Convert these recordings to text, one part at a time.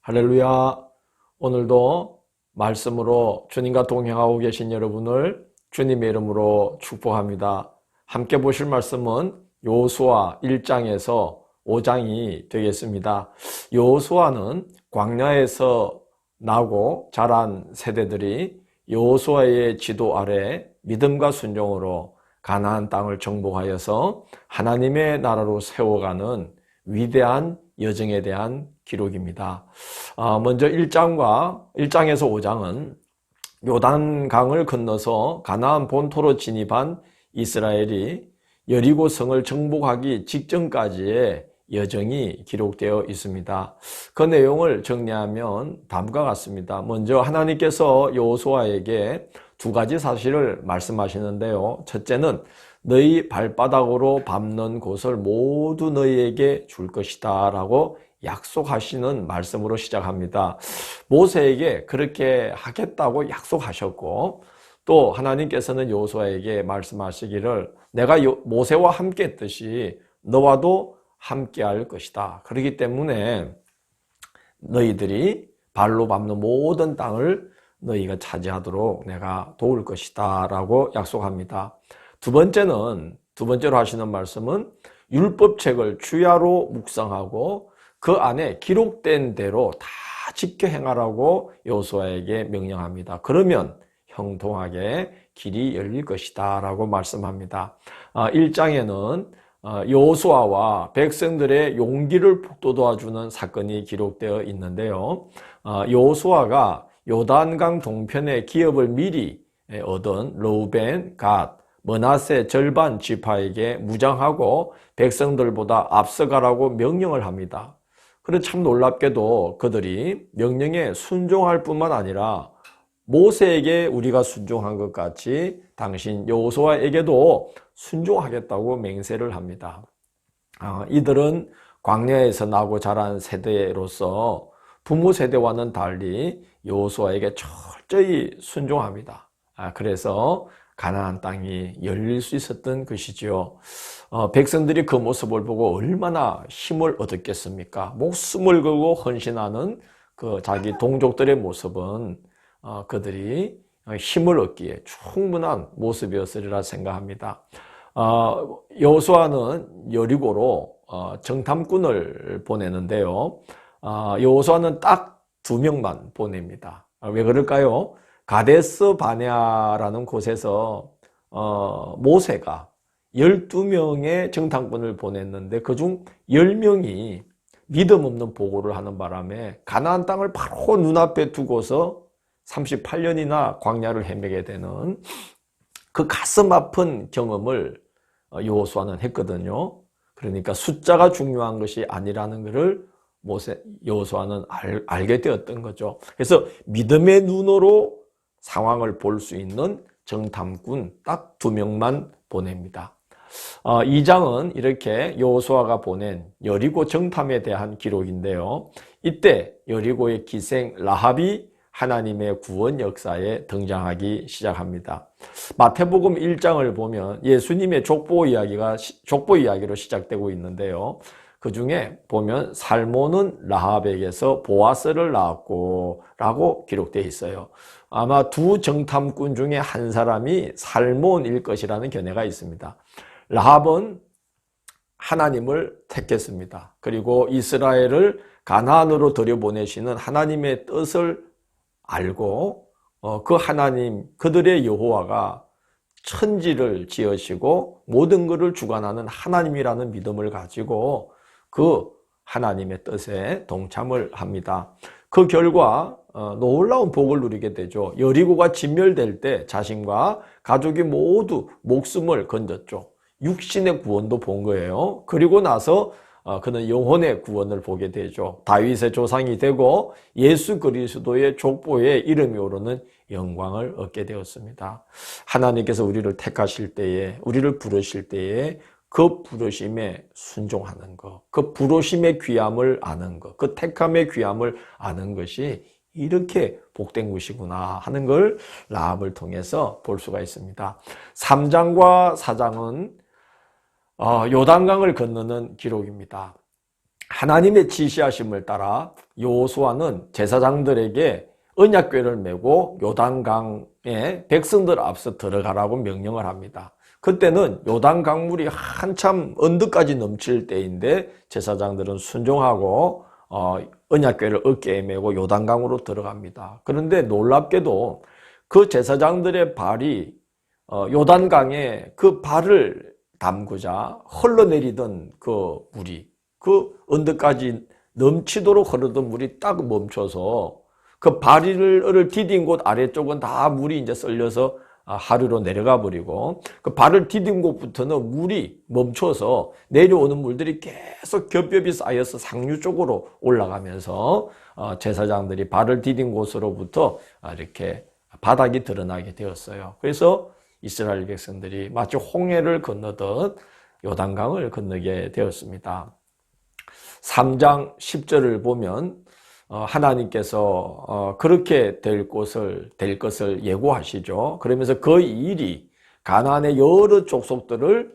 할렐루야. 오늘도 말씀으로 주님과 동행하고 계신 여러분을 주님의 이름으로 축복합니다. 함께 보실 말씀은 여호수아 1장에서 5장이 되겠습니다. 여호수아는 광야에서 나고 자란 세대들이 여호수아의 지도 아래 믿음과 순종으로 가나안 땅을 정복하여서 하나님의 나라로 세워가는 위대한 여정에 대한 기록입니다. 먼저 1장에서 5장은 요단강을 건너서 가나안 본토로 진입한 이스라엘이 여리고 성을 정복하기 직전까지의 여정이 기록되어 있습니다. 그 내용을 정리하면 다음과 같습니다. 먼저 하나님께서 여호수아에게 두 가지 사실을 말씀하시는데요. 첫째는 너희 발바닥으로 밟는 곳을 모두 너희에게 줄 것이다 라고 약속하시는 말씀으로 시작합니다. 모세에게 그렇게 하겠다고 약속하셨고, 또 하나님께서는 여호수아에게 말씀하시기를 내가 모세와 함께 했듯이 너와도 함께 할 것이다. 그렇기 때문에 너희들이 발로 밟는 모든 땅을 너희가 차지하도록 내가 도울 것이다 라고 약속합니다. 두 번째로 하시는 말씀은 율법책을 주야로 묵상하고 그 안에 기록된 대로 다 지켜 행하라고 여호수아에게 명령합니다. 그러면 형통하게 길이 열릴 것이다 라고 말씀합니다. 1장에는 여호수아와 백성들의 용기를 북돋아주는 사건이 기록되어 있는데요. 여호수아가 요단강 동편의 기업을 미리 얻은 르우벤, 갓, 므낫세 절반 지파에게 무장하고 백성들보다 앞서가라고 명령을 합니다. 그런데 참 놀랍게도 그들이 명령에 순종할 뿐만 아니라 모세에게 우리가 순종한 것 같이 당신 여호수아에게도 순종하겠다고 맹세를 합니다. 이들은 광야에서 나고 자란 세대로서 부모 세대와는 달리 여호수아에게 철저히 순종합니다. 그래서 가나안 땅이 열릴 수 있었던 것이지요. 백성들이 그 모습을 보고 얼마나 힘을 얻었겠습니까? 목숨을 걸고 헌신하는 그 자기 동족들의 모습은 그들이 힘을 얻기에 충분한 모습이었으리라 생각합니다. 여호수아는 여리고로 정탐꾼을 보내는데요. 여호수아는 딱 2명만 보냅니다. 왜 그럴까요? 가데스 바네아라는 곳에서 모세가 12명의 정탐꾼을 보냈는데 그중 10명이 믿음 없는 보고를 하는 바람에 가나안 땅을 바로 눈앞에 두고서 38년이나 광야를 헤매게 되는 그 가슴 아픈 경험을 여호수아는 했거든요. 그러니까 숫자가 중요한 것이 아니라는 것을 여호수아는 알게 되었던 거죠. 그래서 믿음의 눈으로 상황을 볼 수 있는 정탐꾼 딱 2명만 보냅니다. 2장은 이렇게 여호수아가 보낸 여리고 정탐에 대한 기록인데요. 이때 여리고의 기생 라합이 하나님의 구원 역사에 등장하기 시작합니다. 마태복음 1장을 보면 예수님의 족보 이야기로 시작되고 있는데요. 그 중에 보면 살몬은 라합에게서 보아스를 낳았고 라고 기록되어 있어요. 아마 두 정탐꾼 중에 한 사람이 살몬일 것이라는 견해가 있습니다. 라합은 하나님을 택했습니다. 그리고 이스라엘을 가나안으로 들여보내시는 하나님의 뜻을 알고 그 하나님, 그들의 여호와가 천지를 지으시고 모든 것을 주관하는 하나님이라는 믿음을 가지고 그 하나님의 뜻에 동참을 합니다. 그 결과 놀라운 복을 누리게 되죠. 여리고가 진멸될 때 자신과 가족이 모두 목숨을 건졌죠. 육신의 구원도 본 거예요. 그리고 나서 그는 영혼의 구원을 보게 되죠. 다윗의 조상이 되고 예수 그리스도의 족보에 이름이 오르는 영광을 얻게 되었습니다. 하나님께서 우리를 택하실 때에, 우리를 부르실 때에 그 부르심에 순종하는 것, 그 부르심의 귀함을 아는 것, 그 택함의 귀함을 아는 것이 이렇게 복된 것이구나 하는 걸 라합을 통해서 볼 수가 있습니다. 3장과 4장은 요단강을 건너는 기록입니다. 하나님의 지시하심을 따라 여호수아는 제사장들에게 언약궤를 메고 요단강에 백성들 앞서 들어가라고 명령을 합니다. 그때는 요단 강물이 한참 언덕까지 넘칠 때인데 제사장들은 순종하고 언약궤를 어깨에 메고 요단강으로 들어갑니다. 그런데 놀랍게도 그 제사장들의 발이 요단강에 그 발을 담그자 흘러내리던 그 물이 그 언덕까지 넘치도록 흐르던 물이 딱 멈춰서 그 발을 디딘 곳 아래쪽은 다 물이 이제 썰려서 하류로 내려가 버리고 그 발을 디딘 곳부터는 물이 멈춰서 내려오는 물들이 계속 겹겹이 쌓여서 상류 쪽으로 올라가면서 제사장들이 발을 디딘 곳으로부터 이렇게 바닥이 드러나게 되었어요. 그래서 이스라엘 백성들이 마치 홍해를 건너듯 요단강을 건너게 되었습니다. 3장 10절을 보면 하나님께서 그렇게 될 것을 예고하시죠. 그러면서 그 일이 가나안의 여러 족속들을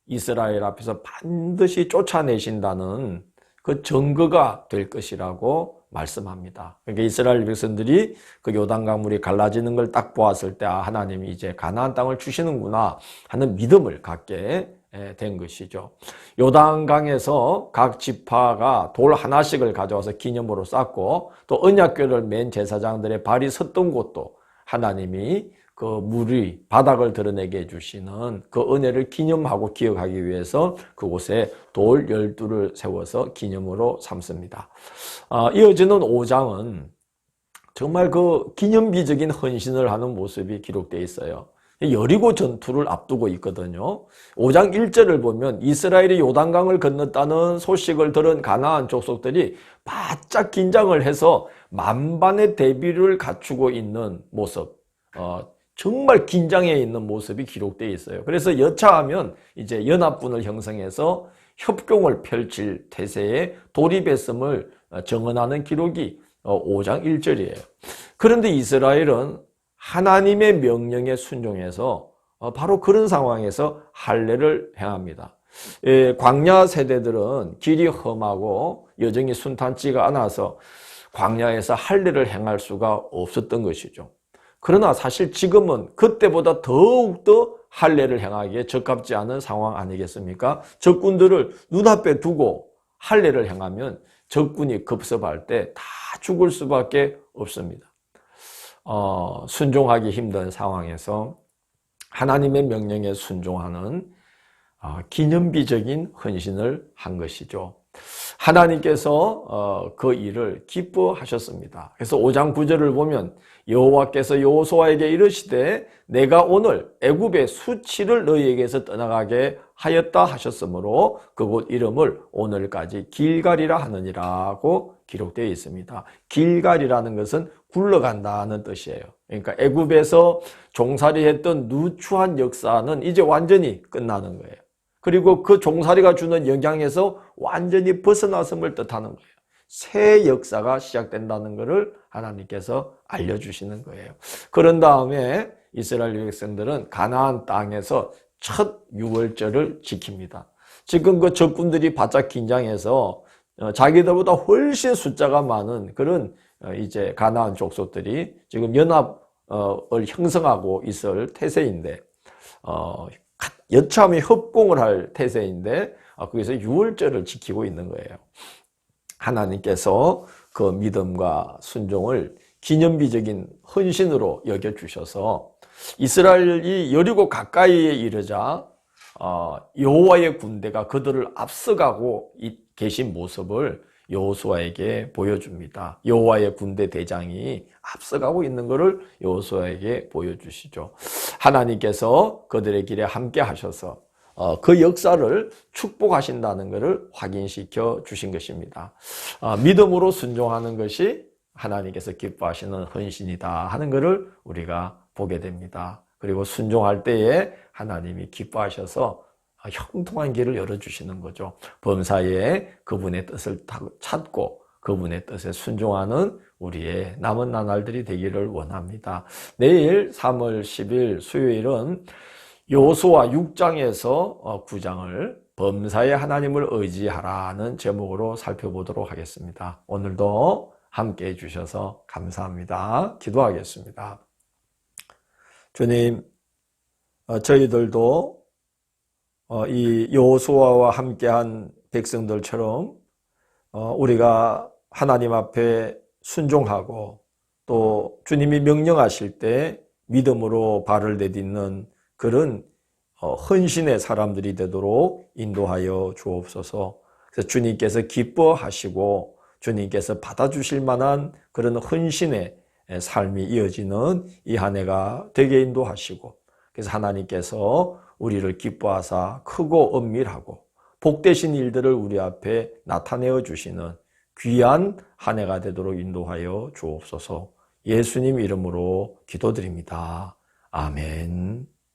이스라엘 앞에서 반드시 쫓아내신다는 그 증거가 될 것이라고 말씀합니다. 그러니까 이스라엘 백성들이 그 요단강 물이 갈라지는 걸 딱 보았을 때 하나님이 이제 가나안 땅을 주시는구나 하는 믿음을 갖게 된 것이죠. 요단강에서 각 지파가 돌 하나씩을 가져와서 기념으로 쌓고 또 언약궤를 맨 제사장들의 발이 섰던 곳도 하나님이 그 물이 바닥을 드러내게 해주시는 그 은혜를 기념하고 기억하기 위해서 그곳에 돌 12를 세워서 기념으로 삼습니다. 이어지는 5장은 정말 그 기념비적인 헌신을 하는 모습이 기록되어 있어요. 여리고 전투를 앞두고 있거든요. 5장 1절을 보면 이스라엘이 요단강을 건넜다는 소식을 들은 가나안 족속들이 바짝 긴장을 해서 만반의 대비를 갖추고 있는 모습, 정말 긴장해 있는 모습이 기록되어 있어요. 그래서 여차하면 이제 연합군을 형성해서 협공을 펼칠 태세에 돌입했음을 정언하는 기록이 5장 1절이에요. 그런데 이스라엘은 하나님의 명령에 순종해서 바로 그런 상황에서 할례를 행합니다. 광야 세대들은 길이 험하고 여정이 순탄치가 않아서 광야에서 할례를 행할 수가 없었던 것이죠. 그러나 사실 지금은 그때보다 더욱더 할례를 행하기에 적합지 않은 상황 아니겠습니까? 적군들을 눈앞에 두고 할례를 행하면 적군이 급습할 때 다 죽을 수밖에 없습니다. 순종하기 힘든 상황에서 하나님의 명령에 순종하는 기념비적인 헌신을 한 것이죠. 하나님께서 그 일을 기뻐하셨습니다. 그래서 5장 9절을 보면 여호와께서 여호수아에게 이르시되 내가 오늘 애굽의 수치를 너희에게서 떠나가게 하였다 하셨으므로 그곳 이름을 오늘까지 길갈이라 하느니라고 기록되어 있습니다. 길갈이라는 것은 굴러간다는 뜻이에요. 그러니까 애굽에서 종살이했던 누추한 역사는 이제 완전히 끝나는 거예요. 그리고 그 종살이가 주는 영향에서 완전히 벗어났음을 뜻하는 거예요. 새 역사가 시작된다는 것을 하나님께서 알려주시는 거예요. 그런 다음에 이스라엘 백성들은 가나안 땅에서 첫 유월절을 지킵니다. 지금 그 적군들이 바짝 긴장해서 자기들보다 훨씬 숫자가 많은 그런 이제 가나안 족속들이 지금 연합을 형성하고 있을 태세인데 여차하면 협공을 할 태세인데 거기서 유월절을 지키고 있는 거예요. 하나님께서 그 믿음과 순종을 기념비적인 헌신으로 여겨주셔서 이스라엘이 여리고 가까이에 이르자 여호와의 군대가 그들을 앞서가고 계신 모습을 여호수아에게 보여줍니다. 여호와의 군대 대장이 앞서가고 있는 것을 여호수아에게 보여주시죠. 하나님께서 그들의 길에 함께 하셔서 그 역사를 축복하신다는 것을 확인시켜 주신 것입니다. 믿음으로 순종하는 것이 하나님께서 기뻐하시는 헌신이다 하는 것을 우리가 보게 됩니다. 그리고 순종할 때에 하나님이 기뻐하셔서 형통한 길을 열어주시는 거죠. 범사에 그분의 뜻을 찾고 그분의 뜻에 순종하는 우리의 남은 나날들이 되기를 원합니다. 내일 3월 10일 수요일은 여호수아 6장에서 9장을 범사에 하나님을 의지하라는 제목으로 살펴보도록 하겠습니다. 오늘도 함께 해주셔서 감사합니다. 기도하겠습니다. 주님, 저희들도 이 여호수아와 함께한 백성들처럼 우리가 하나님 앞에 순종하고 또 주님이 명령하실 때 믿음으로 발을 내딛는 그런 헌신의 사람들이 되도록 인도하여 주옵소서. 그래서 주님께서 기뻐하시고 주님께서 받아주실 만한 그런 헌신의 삶이 이어지는 이 한 해가 되게 인도하시고, 그래서 하나님께서 우리를 기뻐하사 크고 엄밀하고 복되신 일들을 우리 앞에 나타내어 주시는 귀한 한 해가 되도록 인도하여 주옵소서. 예수님 이름으로 기도드립니다. 아멘.